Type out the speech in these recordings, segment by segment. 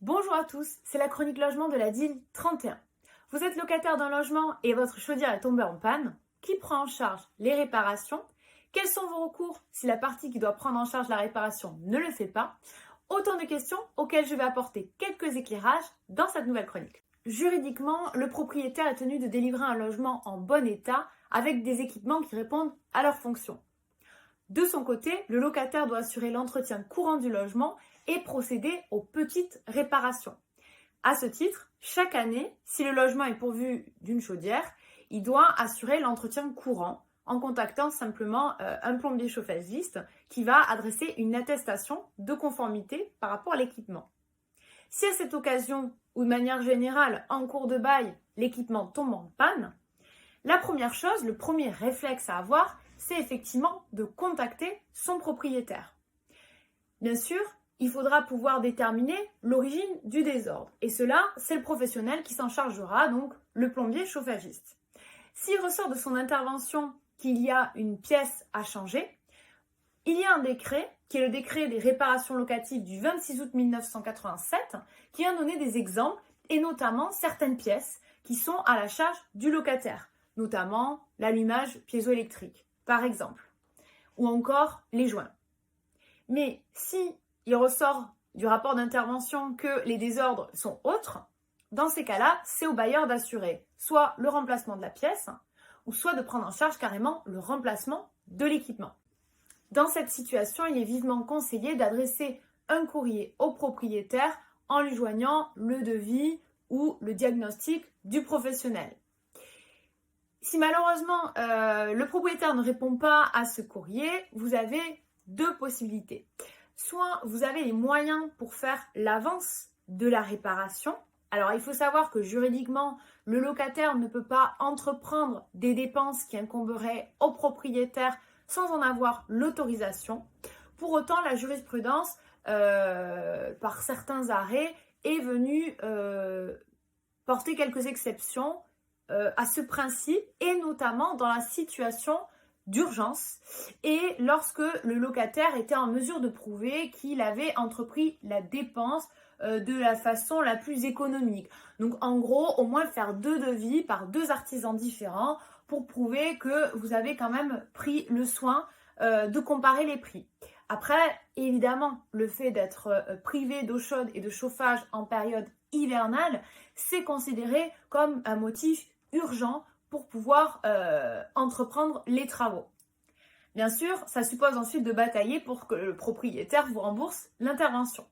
Bonjour à tous, c'est la chronique logement de la DIL 31. Vous êtes locataire d'un logement et votre chaudière est tombée en panne. Qui prend en charge les réparations? Quels sont vos recours si la partie qui doit prendre en charge la réparation ne le fait pas? Autant de questions auxquelles je vais apporter quelques éclairages dans cette nouvelle chronique. Juridiquement, le propriétaire est tenu de délivrer un logement en bon état avec des équipements qui répondent à leurs fonctions. De son côté, le locataire doit assurer l'entretien courant du logement et procéder aux petites réparations. À ce titre, chaque année, si le logement est pourvu d'une chaudière, il doit assurer l'entretien courant en contactant simplement un plombier chauffagiste qui va adresser une attestation de conformité par rapport à l'équipement. Si à cette occasion ou de manière générale, en cours de bail, l'équipement tombe en panne, la première chose, le premier réflexe à avoir, c'est effectivement de contacter son propriétaire. Bien sûr, il faudra pouvoir déterminer l'origine du désordre. Et cela, c'est le professionnel qui s'en chargera, donc le plombier chauffagiste. S'il ressort de son intervention qu'il y a une pièce à changer, il y a un décret, qui est le décret des réparations locatives du 26 août 1987, qui a donné des exemples, et notamment certaines pièces qui sont à la charge du locataire, notamment l'allumage piézoélectrique, par exemple, ou encore les joints. Mais si il ressort du rapport d'intervention que les désordres sont autres, dans ces cas-là, c'est au bailleur d'assurer soit le remplacement de la pièce, ou soit de prendre en charge carrément le remplacement de l'équipement. Dans cette situation, il est vivement conseillé d'adresser un courrier au propriétaire en lui joignant le devis ou le diagnostic du professionnel. Si malheureusement le propriétaire ne répond pas à ce courrier, vous avez deux possibilités. Soit vous avez les moyens pour faire l'avance de la réparation. Alors il faut savoir que juridiquement, le locataire ne peut pas entreprendre des dépenses qui incomberaient au propriétaire sans en avoir l'autorisation. Pour autant, la jurisprudence, par certains arrêts, est venue porter quelques exceptions à ce principe, et notamment dans la situation d'urgence et lorsque le locataire était en mesure de prouver qu'il avait entrepris la dépense de la façon la plus économique. Donc en gros, au moins faire deux devis par deux artisans différents pour prouver que vous avez quand même pris le soin de comparer les prix. Après, évidemment, le fait d'être privé d'eau chaude et de chauffage en période hivernale, c'est considéré comme un motif urgent pour pouvoir entreprendre les travaux. Bien sûr, ça suppose ensuite de batailler pour que le propriétaire vous rembourse l'intervention.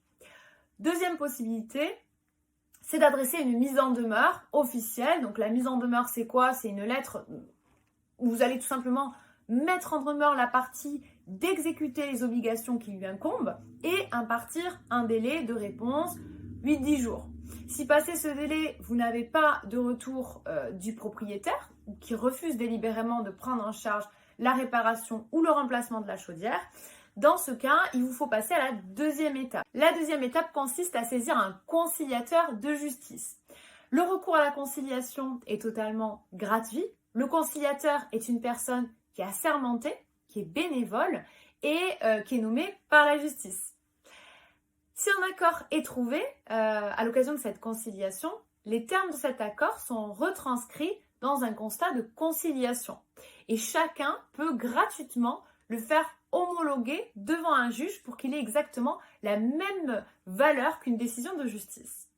Deuxième possibilité, c'est d'adresser une mise en demeure officielle. Donc la mise en demeure, c'est quoi? C'est une lettre où vous allez tout simplement mettre en demeure la partie d'exécuter les obligations qui lui incombent et impartir un délai de réponse 8-10 jours. Si passé ce délai, vous n'avez pas de retour du propriétaire ou qui refuse délibérément de prendre en charge la réparation ou le remplacement de la chaudière, dans ce cas, il vous faut passer à la deuxième étape. La deuxième étape consiste à saisir un conciliateur de justice. Le recours à la conciliation est totalement gratuit. Le conciliateur est une personne qui est assermentée, qui est bénévole et qui est nommée par la justice. Si un accord est trouvé à l'occasion de cette conciliation, les termes de cet accord sont retranscrits dans un constat de conciliation. Et chacun peut gratuitement le faire homologuer devant un juge pour qu'il ait exactement la même valeur qu'une décision de justice.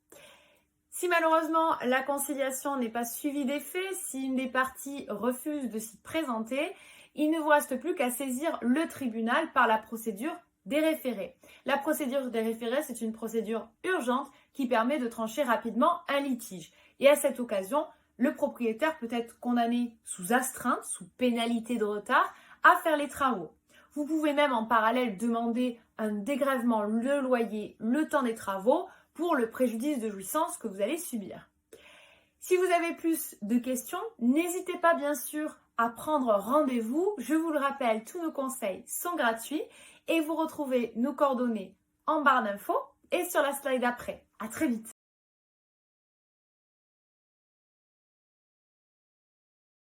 Si malheureusement la conciliation n'est pas suivie d'effet, si une des parties refuse de s'y présenter, il ne vous reste plus qu'à saisir le tribunal par la procédure des référés. La procédure des référés, c'est une procédure urgente qui permet de trancher rapidement un litige. Et à cette occasion, le propriétaire peut être condamné sous astreinte, sous pénalité de retard, à faire les travaux. Vous pouvez même en parallèle demander un dégrèvement le loyer, le temps des travaux, pour le préjudice de jouissance que vous allez subir. Si vous avez plus de questions, n'hésitez pas bien sûr à prendre rendez-vous. Je vous le rappelle, tous nos conseils sont gratuits et vous retrouvez nos coordonnées en barre d'infos et sur la slide après. À très vite.